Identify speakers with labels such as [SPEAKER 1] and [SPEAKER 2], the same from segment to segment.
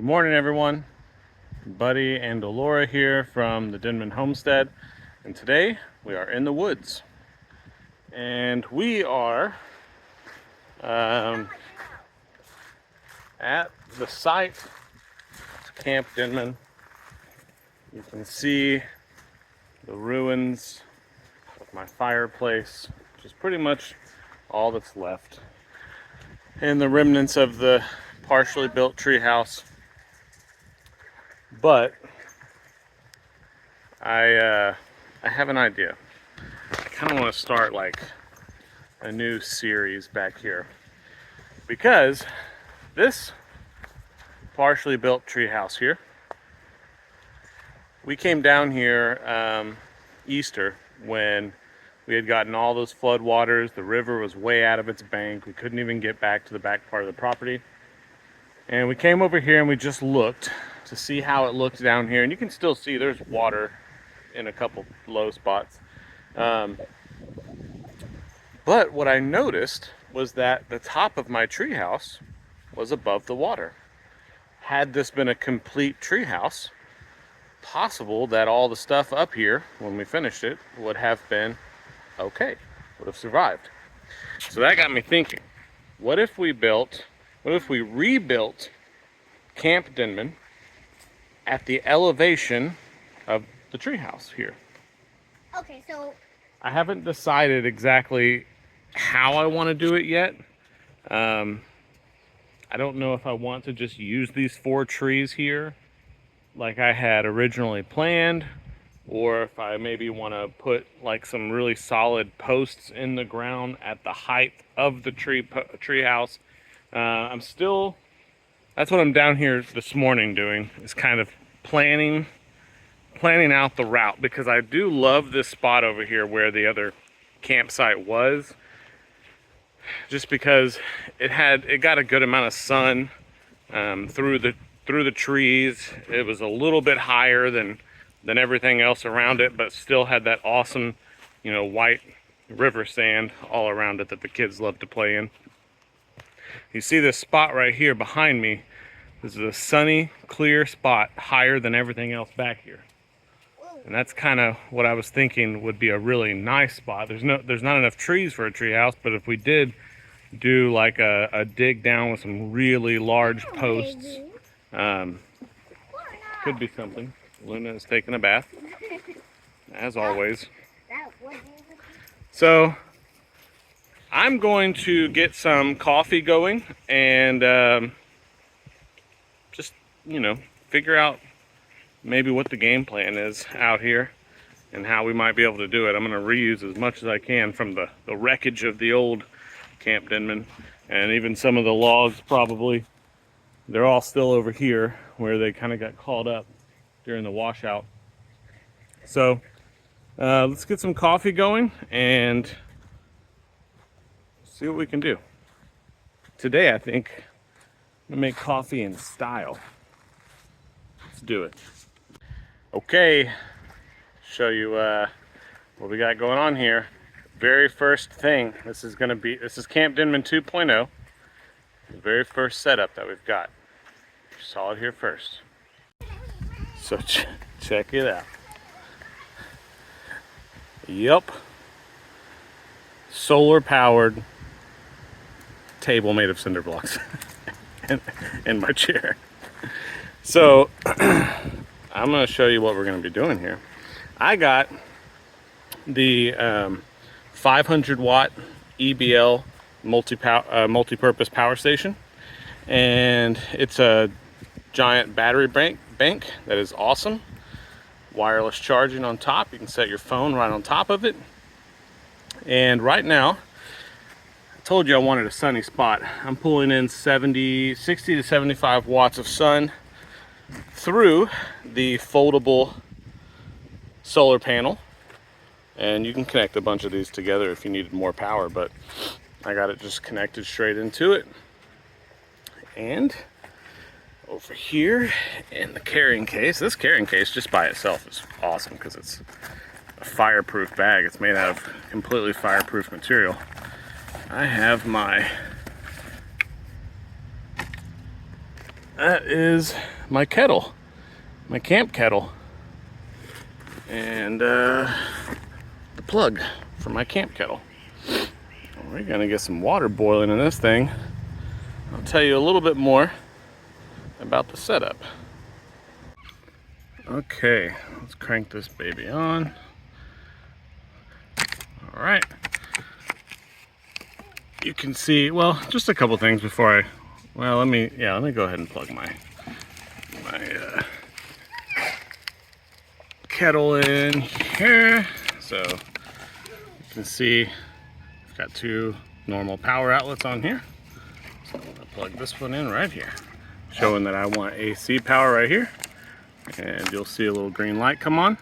[SPEAKER 1] Good morning, everyone. Buddy and Delora here from the Denman homestead, and today we are in the woods, and we are at the site, Camp Denman. You can see the ruins of my fireplace, which is pretty much all that's left, and the remnants of the partially built treehouse. But I have an idea. I kind of want to start like a new series back here, because this partially built treehouse here, we came down here Easter when we had gotten all those floodwaters. The river was way out of its bank. We couldn't even get back to the back part of the property. And we came over here and we just looked to see how it looked down here. And you can still see there's water in a couple low spots. But what I noticed was that the top of my treehouse was above the water. Had this been a complete treehouse, possible that all the stuff up here, when we finished it, would have been okay, would have survived. So that got me thinking, what if we rebuilt Camp Denman at the elevation of the treehouse here?
[SPEAKER 2] Okay, so
[SPEAKER 1] I haven't decided exactly how I want to do it yet. I don't know if I want to just use these 4 trees here like I had originally planned, or if I maybe want to put like some really solid posts in the ground at the height of the treehouse. That's what I'm down here this morning doing, is kind of planning out the route, because I do love this spot over here where the other campsite was, just because it got a good amount of sun through the trees. It was a little bit higher than everything else around it, but still had that awesome, white river sand all around it that the kids love to play in. You see this spot right here behind me. This is a sunny, clear spot higher than everything else back here. And that's kind of what I was thinking would be a really nice spot. There's not enough trees for a treehouse, but if we did do like a dig down with some really large posts, could be something. Luna is taking a bath, as always. So I'm going to get some coffee going and just, figure out maybe what the game plan is out here and how we might be able to do it. I'm going to reuse as much as I can from the wreckage of the old Camp Denman, and even some of the logs probably. They're all still over here where they kind of got caught up during the washout. So let's get some coffee going and see what we can do. Today I think I'm gonna make coffee in style. Let's do it. Okay, show you what we got going on here. Very first thing, this is Camp Denman 2.0. The very first setup that we've got. Saw it here first. So check it out. Yup. Solar powered table made of cinder blocks and my chair. So I'm going to show you what we're going to be doing here. I got the 500 watt EBL multi-purpose power station, and it's a giant battery bank that is awesome. Wireless charging on top. You can set your phone right on top of it. And right now, I told you I wanted a sunny spot. I'm pulling in 60 to 75 watts of sun through the foldable solar panel, and you can connect a bunch of these together if you needed more power, but I got it just connected straight into it. And over here in the carrying case, this carrying case just by itself is awesome because it's a fireproof bag. It's made out of completely fireproof material. I have my that is my kettle, my camp kettle, and the plug for my camp kettle. We're gonna get some water boiling in this thing. I'll tell you a little bit more about the setup. Okay, let's crank this baby on. All right. You can see, well, just a couple things before let me go ahead and plug my kettle in here. So you can see I've got two normal power outlets on here. So I'm gonna plug this one in right here, showing that I want AC power right here. And you'll see a little green light come on.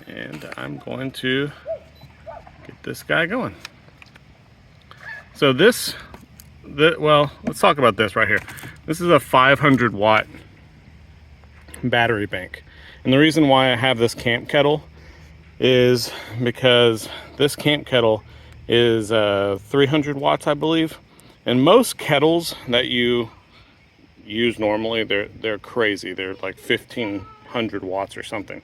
[SPEAKER 1] And I'm going to get this guy going. So let's talk about this right here. This is a 500 watt battery bank. And the reason why I have this camp kettle is because this camp kettle is 300 watts, I believe. And most kettles that you use normally, they're crazy. They're like 1500 watts or something.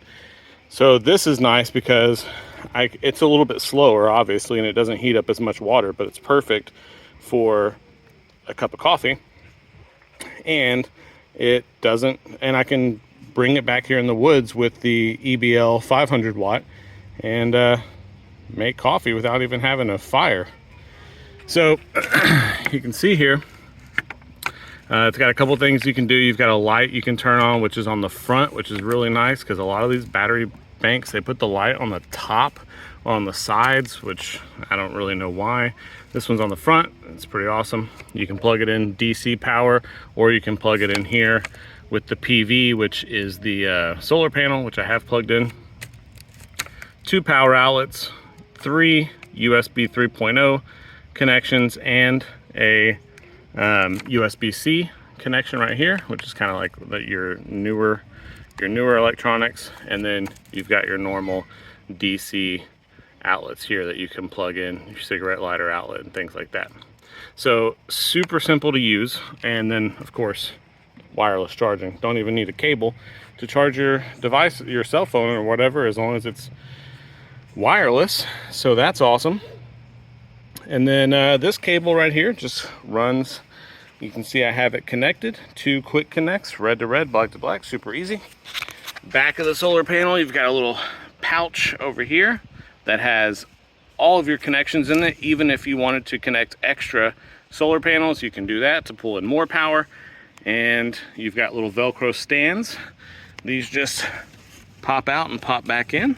[SPEAKER 1] So this is nice because it's a little bit slower, obviously, and it doesn't heat up as much water, but it's perfect for a cup of coffee. And it doesn't, and I can bring it back here in the woods with the EBL 500 watt and make coffee without even having a fire. So you can see here, it's got a couple things you can do. You've got a light you can turn on, which is on the front, which is really nice because a lot of these battery banks, they put the light on the top or on the sides, which I don't really know why. This one's on the front. It's pretty awesome. You can plug it in DC power, or you can plug it in here with the PV, which is the solar panel, which I have plugged in. 2 power outlets, 3 USB 3.0 connections, and a USB-C connection right here, which is kind of like your newer electronics. And then you've got your normal DC outlets here that you can plug in, your cigarette lighter outlet and things like that. So super simple to use. And then of course, wireless charging. Don't even need a cable to charge your device, your cell phone or whatever, as long as it's wireless. So that's awesome. And then this cable right here just runs. You can see I have it connected, 2 quick connects, red to red, black to black, super easy. Back of the solar panel, you've got a little pouch over here that has all of your connections in it. Even if you wanted to connect extra solar panels, you can do that to pull in more power. And you've got little Velcro stands. These just pop out and pop back in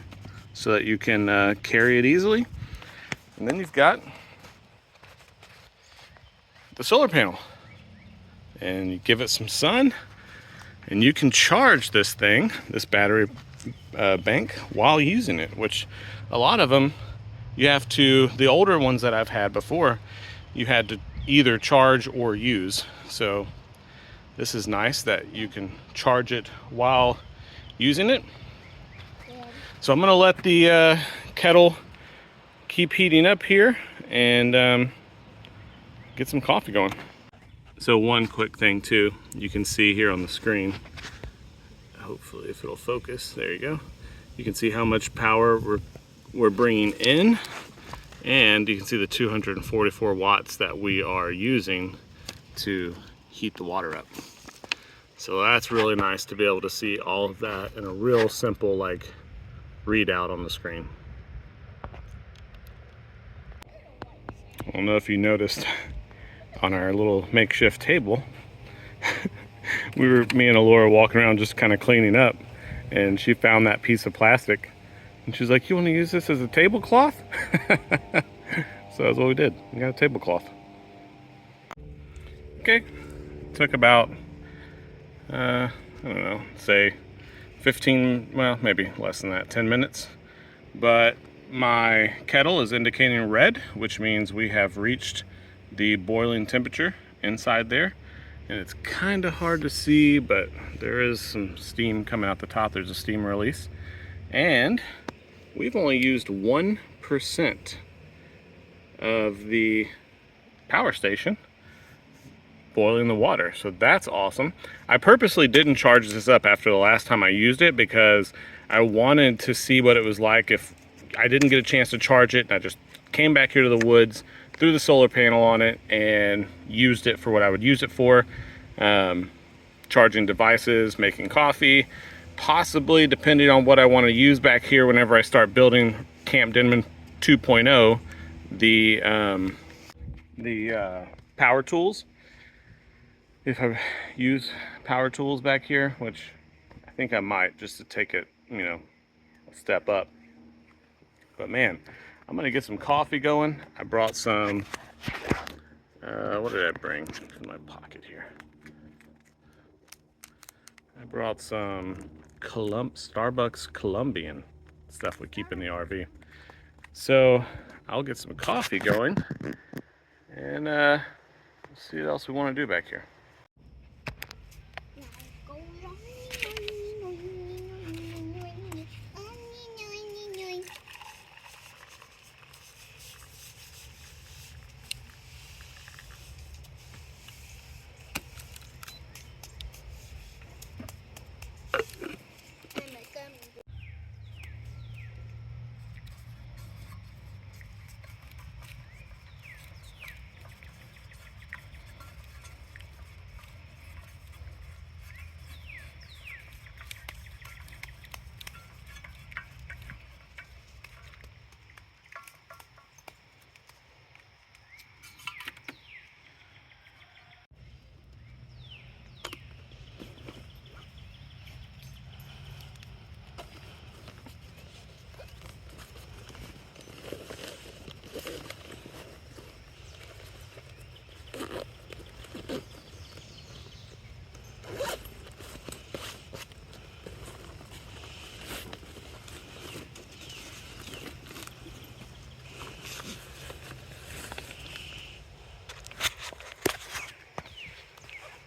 [SPEAKER 1] so that you can carry it easily. And then you've got the solar panel. And you give it some sun, and you can charge this thing, this battery bank, while using it, which a lot of them, you have to, the older ones that I've had before, you had to either charge or use. So this is nice that you can charge it while using it. So I'm gonna let the kettle keep heating up here and get some coffee going. So one quick thing too, you can see here on the screen, hopefully if it'll focus, there you go. You can see how much power we're bringing in, and you can see the 244 watts that we are using to heat the water up. So that's really nice to be able to see all of that in a real simple like readout on the screen. I don't know if you noticed on our little makeshift table, me and Alora walking around just kind of cleaning up, and she found that piece of plastic and she's like, "You want to use this as a tablecloth?" So that's what we did. We got a tablecloth. Okay, took about I don't know, say 15, well maybe less than that, 10 minutes. But my kettle is indicating red, which means we have reached the boiling temperature inside there. And it's kind of hard to see, but there is some steam coming out the top. There's a steam release. And we've only used 1% of the power station boiling the water. So that's awesome. I purposely didn't charge this up after the last time I used it because I wanted to see what it was like if I didn't get a chance to charge it. And I just came back here to the woods, threw the solar panel on it, and used it for what I would use it for. Charging devices, making coffee, possibly, depending on what I want to use back here whenever I start building Camp Denman 2.0, the power tools. If I use power tools back here, which I think I might, just to take it, you know, a step up. But man, I'm gonna get some coffee going. I brought some, what did I bring? It's in my pocket here. I brought some Starbucks Colombian stuff we keep in the RV. So I'll get some coffee going and see what else we want to do back here.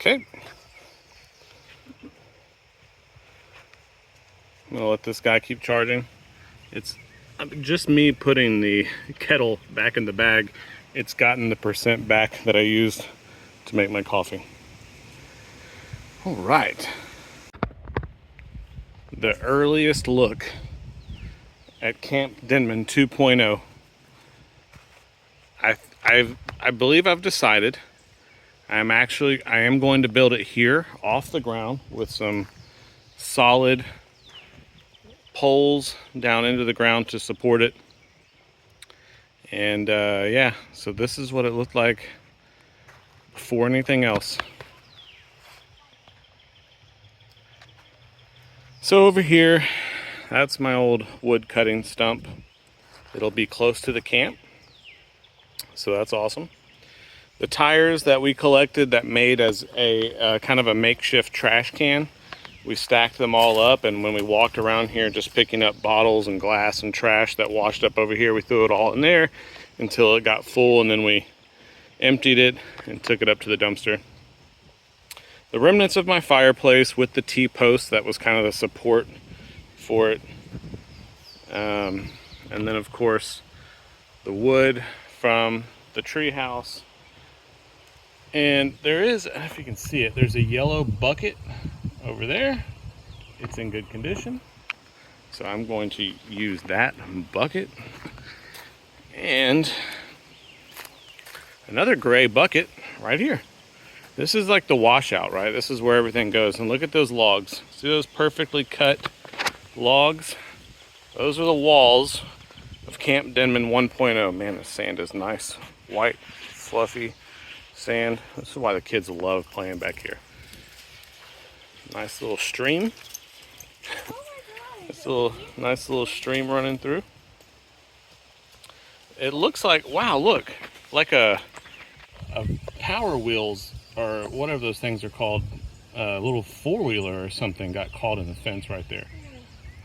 [SPEAKER 1] Okay. I'm gonna let this guy keep charging. It's just me putting the kettle back in the bag. It's gotten the percent back that I used to make my coffee. All right. The earliest look at Camp Denman 2.0. I believe I've decided I am going to build it here off the ground with some solid poles down into the ground to support it. And yeah, so this is what it looked like before anything else. So over here, that's my old wood cutting stump. It'll be close to the camp, so that's awesome. The tires that we collected that made as a kind of a makeshift trash can, we stacked them all up, and when we walked around here just picking up bottles and glass and trash that washed up over here, we threw it all in there until it got full, and then we emptied it and took it up to the dumpster. The remnants of my fireplace with the T-post, that was kind of the support for it. And then of course the wood from the tree house. And there is, I don't know if you can see it, there's a yellow bucket over there. It's in good condition, so I'm going to use that bucket. And another gray bucket right here. This is like the washout, right? This is where everything goes. And look at those logs. See those perfectly cut logs? Those are the walls of Camp Denman 1.0. Man, the sand is nice. White, fluffy sand. This is why the kids love playing back here. Nice little stream. Nice little stream running through. It looks like, wow, look, like a Power Wheels or whatever those things are called, a little four-wheeler or something got caught in the fence right there.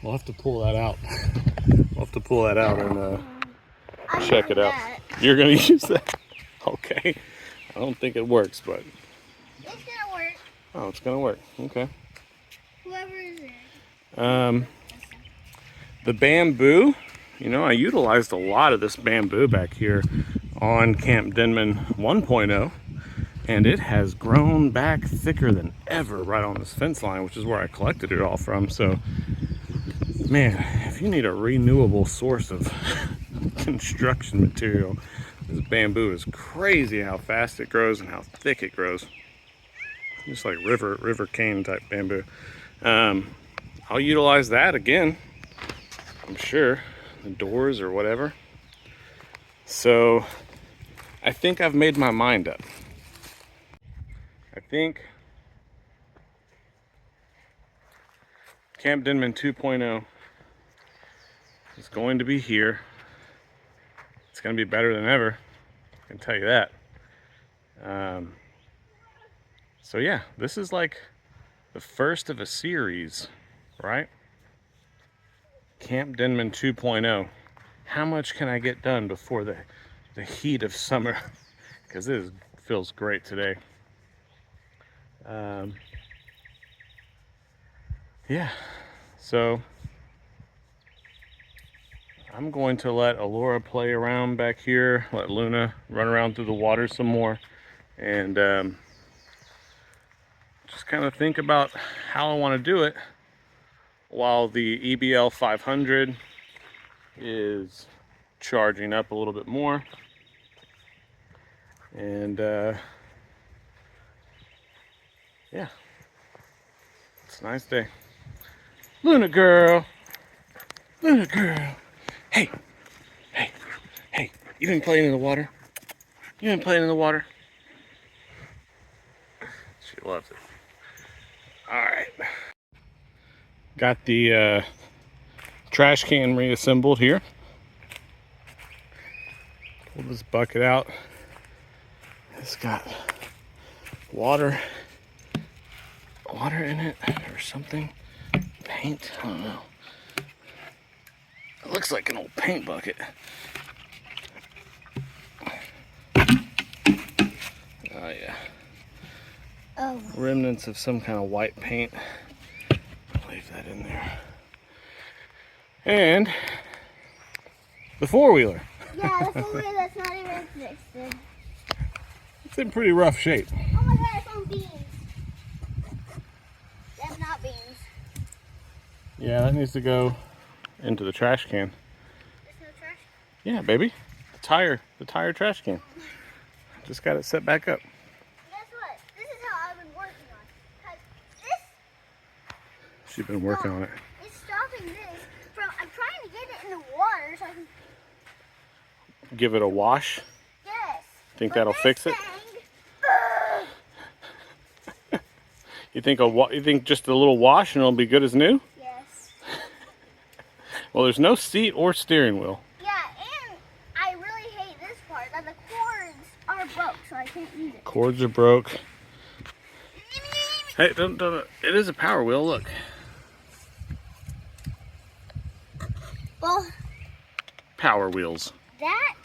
[SPEAKER 1] We'll have to pull that out. We'll have to pull that out and check it out. You're gonna use that? Okay. I don't think it works, but
[SPEAKER 2] it's gonna work.
[SPEAKER 1] Oh, it's gonna work. Okay.
[SPEAKER 2] Whoever is it.
[SPEAKER 1] The bamboo, you know, I utilized a lot of this bamboo back here on Camp Denman 1.0. And it has grown back thicker than ever right on this fence line, which is where I collected it all from. So, man, if you need a renewable source of construction material, this bamboo is crazy how fast it grows and how thick it grows. Just like river cane type bamboo. I'll utilize that again, I'm sure, the doors or whatever. So I think I've made my mind up. I think Camp Denman 2.0 is going to be here. It's going to be better than ever, I can tell you that. So yeah, this is like the first of a series, right? Camp Denman 2.0. How much can I get done before the heat of summer? Because it feels great today. Yeah, so I'm going to let Alora play around back here, let Luna run around through the water some more, and just kind of think about how I want to do it while the EBL 500 is charging up a little bit more. And yeah, it's a nice day. Luna girl, Luna girl. Hey, hey, hey, you been playing in the water? You been playing in the water? She loves it. All right. Got the trash can reassembled here. Pull this bucket out. It's got water in it or something. Paint, I don't know. It looks like an old paint bucket. Oh yeah.
[SPEAKER 2] Oh.
[SPEAKER 1] Remnants of some kind of white paint. I'll leave that in there. And the four-wheeler.
[SPEAKER 2] Yeah, the four-wheeler that's not even existed.
[SPEAKER 1] It's in pretty rough shape.
[SPEAKER 2] Oh my god, I found beans. That's not beans.
[SPEAKER 1] Yeah, that needs to go into the trash can.
[SPEAKER 2] There's no trash.
[SPEAKER 1] Yeah, baby. The tire trash can. Just got it set back up.
[SPEAKER 2] Guess what? This is how I've been working on. 'Cause this
[SPEAKER 1] She's been working on it.
[SPEAKER 2] is stopping this from. I'm trying to get it in the water so I can.
[SPEAKER 1] Give it a wash.
[SPEAKER 2] Yes.
[SPEAKER 1] Think
[SPEAKER 2] But
[SPEAKER 1] that'll
[SPEAKER 2] this
[SPEAKER 1] fix it?
[SPEAKER 2] thing-
[SPEAKER 1] You think just a little wash and it'll be good as new?
[SPEAKER 2] Yes.
[SPEAKER 1] Well, there's no seat or steering wheel.
[SPEAKER 2] Yeah, and I really hate this part that the cords are broke, so I can't use it.
[SPEAKER 1] Cords are broke. Hey, don't. It is a power wheel. Look.
[SPEAKER 2] Well,
[SPEAKER 1] Power wheels.
[SPEAKER 2] that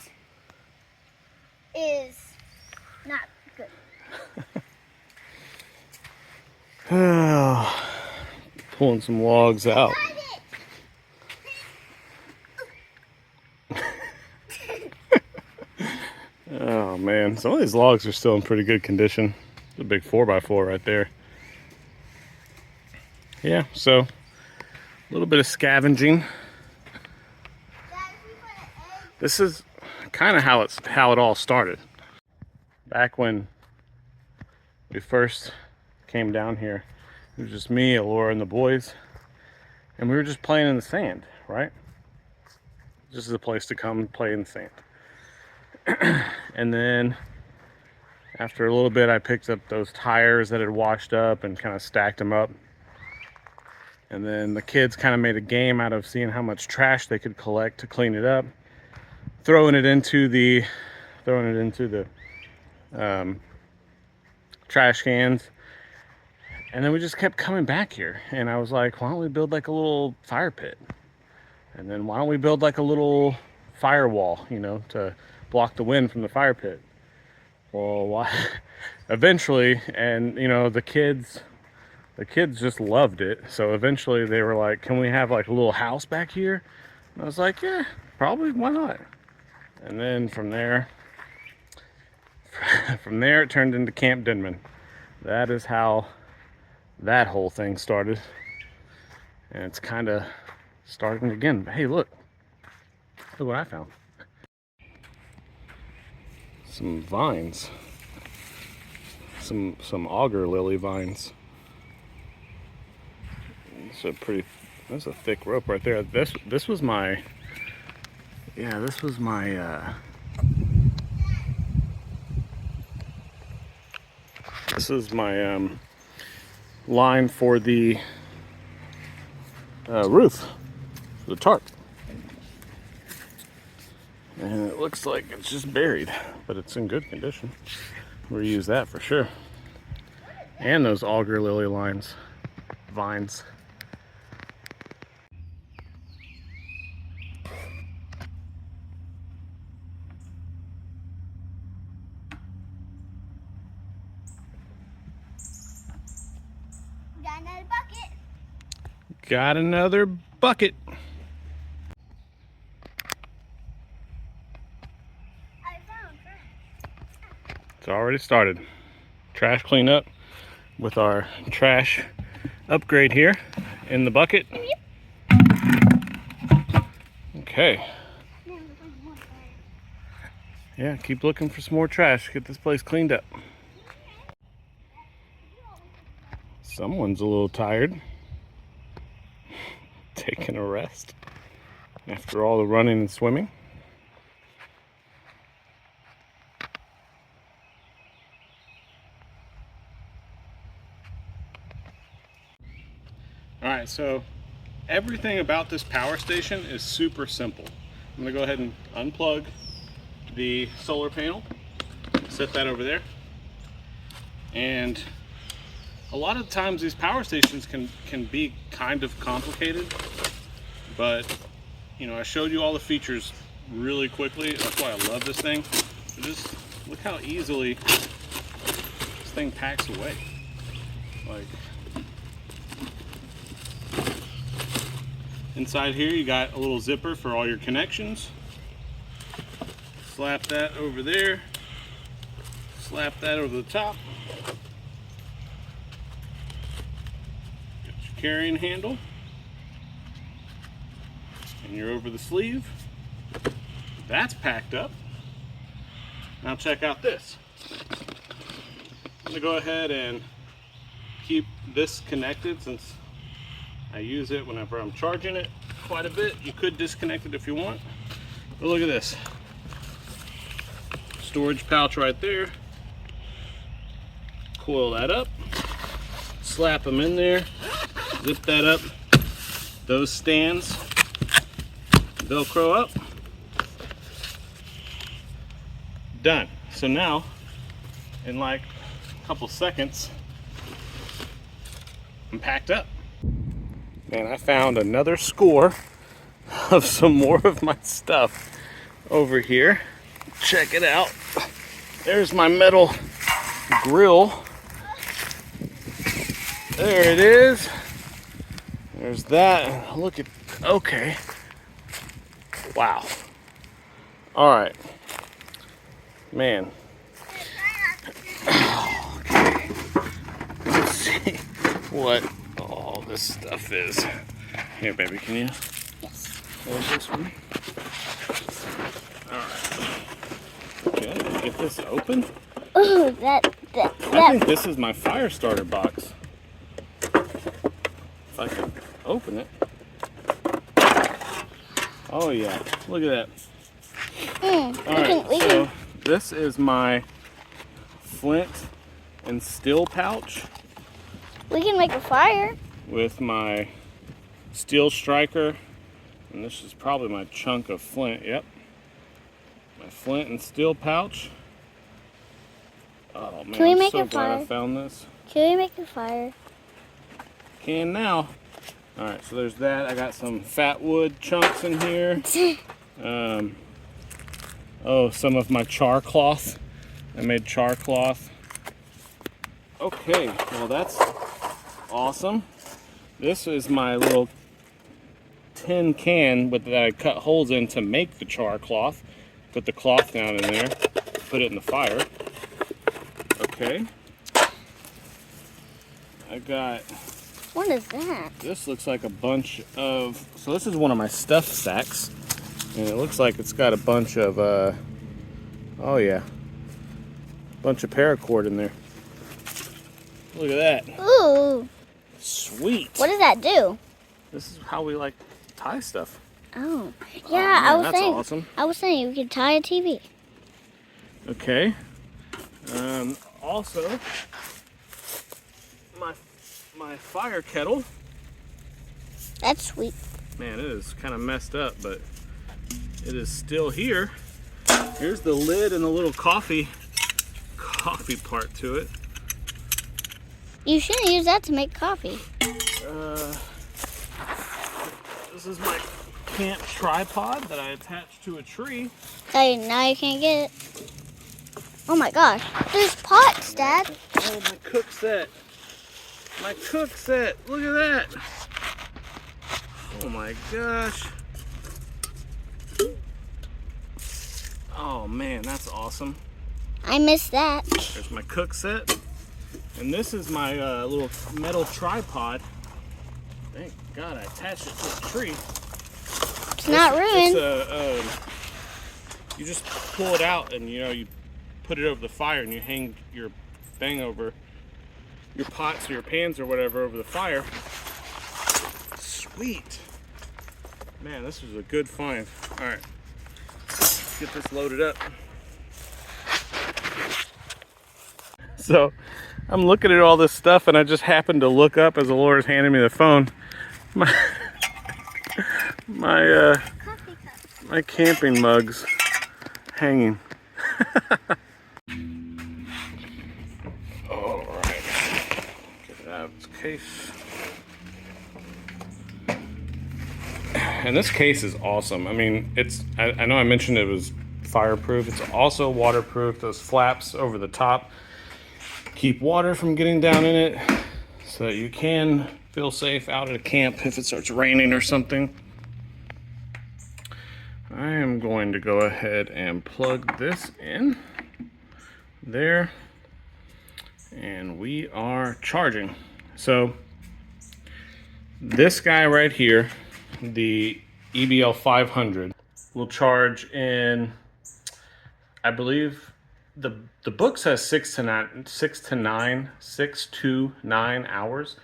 [SPEAKER 2] is not good.
[SPEAKER 1] Pulling some logs out. Oh man, some of these logs are still in pretty good condition. It's a big 4x4 right there. Yeah, so a little bit of scavenging. This is kind of how it all started. Back when we first came down here, it was just me, Alora, and the boys, and we were just playing in the sand, right? This is a place to come play in the sand. And then after a little bit, I picked up those tires that had washed up and kind of stacked them up. And then the kids kind of made a game out of seeing how much trash they could collect to clean it up, throwing it into the trash cans. And then we just kept coming back here, and I was like, why don't we build like a little fire pit? And then why don't we build like a little firewall, you know, to block the wind from the fire pit? Well, why? Eventually, and you know, the kids just loved it. So eventually they were like, can we have like a little house back here? And I was like, yeah, probably, why not? And then from there, From there, it turned into Camp Denman. That is how that whole thing started. And it's kind of starting again. But hey, look. Look what I found. Some vines. Some auger lily vines. That's a thick rope right there. This was my, yeah, this was my, this is my line for the roof, for the tarp. And it looks like it's just buried, but it's in good condition. We'll use that for sure. And those auger lily vines.
[SPEAKER 2] Got another bucket.
[SPEAKER 1] Got another bucket.
[SPEAKER 2] I found trash.
[SPEAKER 1] It's already started. Trash cleanup with our trash upgrade here in the bucket. Okay. Yeah, keep looking for some more trash. Get this place cleaned up. Someone's a little tired. Taking a rest after all the running and swimming. All right, so everything about this power station is super simple. I'm gonna go ahead and unplug the solar panel, set that over there. And a lot of times these power stations can be kind of complicated, but you know, I showed you all the features really quickly. That's why I love this thing. So just look how easily this thing packs away. Like, inside here you got a little zipper for all your connections. Slap that over there. Slap that over the top. Got your carrying handle. And you're over the sleeve. That's packed up. Now check out this. I'm gonna go ahead and keep this connected since I use it whenever I'm charging it quite a bit. You could disconnect it if you want. But look at this. Storage pouch right there. Coil that up. Slap them in there. Zip that up. Those stands Velcro up. Done. So now, in like a couple seconds, I'm packed up. Man, I found another score of some more of my stuff over here. Check it out. There's my metal grill. There it is. There's that. Look at, okay. Wow. All right. Man. Okay. Let's see what all this stuff is. Here, baby, can you?
[SPEAKER 2] Yes.
[SPEAKER 1] Hold this one. Alright. Okay, get this open.
[SPEAKER 2] Oh,
[SPEAKER 1] I think this is my fire starter box. If I can open it. Oh yeah, look at that. Alright, so this is my flint and steel pouch.
[SPEAKER 2] We can make a fire.
[SPEAKER 1] With my steel striker, and this is probably my chunk of flint. Yep, my flint and steel pouch. Oh man,
[SPEAKER 2] Can we
[SPEAKER 1] I'm
[SPEAKER 2] make
[SPEAKER 1] so
[SPEAKER 2] a
[SPEAKER 1] glad
[SPEAKER 2] fire?
[SPEAKER 1] I found this.
[SPEAKER 2] Can we make a fire?
[SPEAKER 1] Can now. All right, so there's that. I got some fat wood chunks in here. Oh, some of my char cloth. I made char cloth. Okay, well that's awesome. This is my little tin can that I cut holes in to make the char cloth. Put the cloth down in there, put it in the fire. Okay. I got...
[SPEAKER 2] What is that?
[SPEAKER 1] This looks like a bunch of... So this is one of my stuff sacks. And it looks like it's got a bunch of... oh yeah. A bunch of paracord in there. Look at that.
[SPEAKER 2] Ooh.
[SPEAKER 1] Sweet.
[SPEAKER 2] What does that do?
[SPEAKER 1] This is how we like tie stuff.
[SPEAKER 2] Oh.
[SPEAKER 1] Oh,
[SPEAKER 2] Yeah,
[SPEAKER 1] man, that's awesome.
[SPEAKER 2] I was saying you could tie a TV.
[SPEAKER 1] Okay. Also, my fire kettle.
[SPEAKER 2] That's sweet.
[SPEAKER 1] Man, it is kind of messed up, but it is still here. Here's the lid and the little coffee part to it.
[SPEAKER 2] You shouldn't use that to make coffee.
[SPEAKER 1] This is my camp tripod that I attached to a tree.
[SPEAKER 2] Okay, now you can't get it. Oh my gosh, there's pots, Dad.
[SPEAKER 1] Oh, my cook set. My cook set. Look at that. Oh my gosh. Oh man, that's awesome.
[SPEAKER 2] I missed that.
[SPEAKER 1] There's my cook set. And this is my little metal tripod. Thank God I attached it to a tree.
[SPEAKER 2] It's not ruined.
[SPEAKER 1] You just pull it out and you put it over the fire and you hang your thing over your pots or your pans or whatever over the fire. Sweet. Man, this was a good find. All right, let's get this loaded up. So I'm looking at all this stuff and I just happened to look up as the Lord is handing me the phone. My camping mugs hanging. All right, get it out of its case. And this case is awesome. I mean, I know I mentioned it was fireproof. It's also waterproof. Those flaps over the top keep water from getting down in it so that you can feel safe out at a camp if it starts raining or something. I am going to go ahead and plug this in there, and we are charging. So this guy right here, the EBL 500, will charge in, I believe the book says 6 to 9 hours.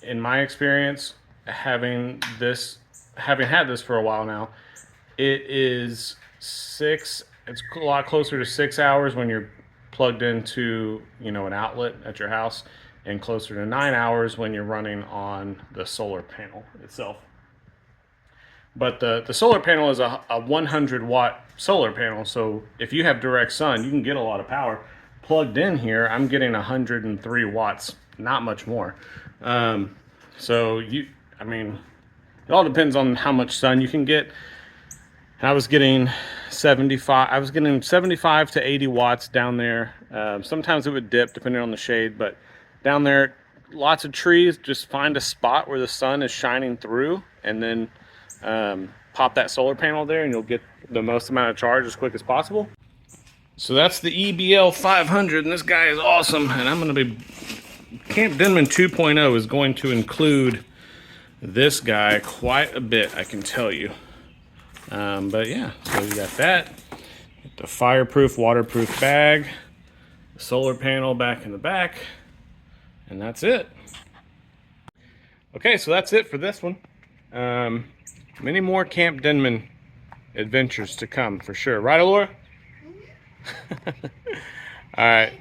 [SPEAKER 1] In my experience, having had this for a while now, it is it's a lot closer to 6 hours when you're plugged into an outlet at your house, and closer to 9 hours when you're running on the solar panel itself. But the solar panel is a 100 watt solar panel, so if you have direct sun, you can get a lot of power. Plugged in here, I'm getting 103 watts, not much more. So it all depends on how much sun you can get. I was getting 75 to 80 watts down there. Sometimes it would dip depending on the shade, but down there, lots of trees. Just find a spot where the sun is shining through, and then pop that solar panel there, and you'll get the most amount of charge as quick as possible. So that's the EBL 500, and this guy is awesome. And I'm going to be Camp Denman 2.0 is going to include this guy quite a bit, I can tell you. But yeah, so you got that, the fireproof, waterproof bag, the solar panel back in the back, and that's it. Okay, so that's it for this one. Many more Camp Denman adventures to come for sure. Right, Alora? All right.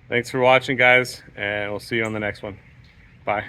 [SPEAKER 1] Thanks for watching, guys, and we'll see you on the next one. Bye.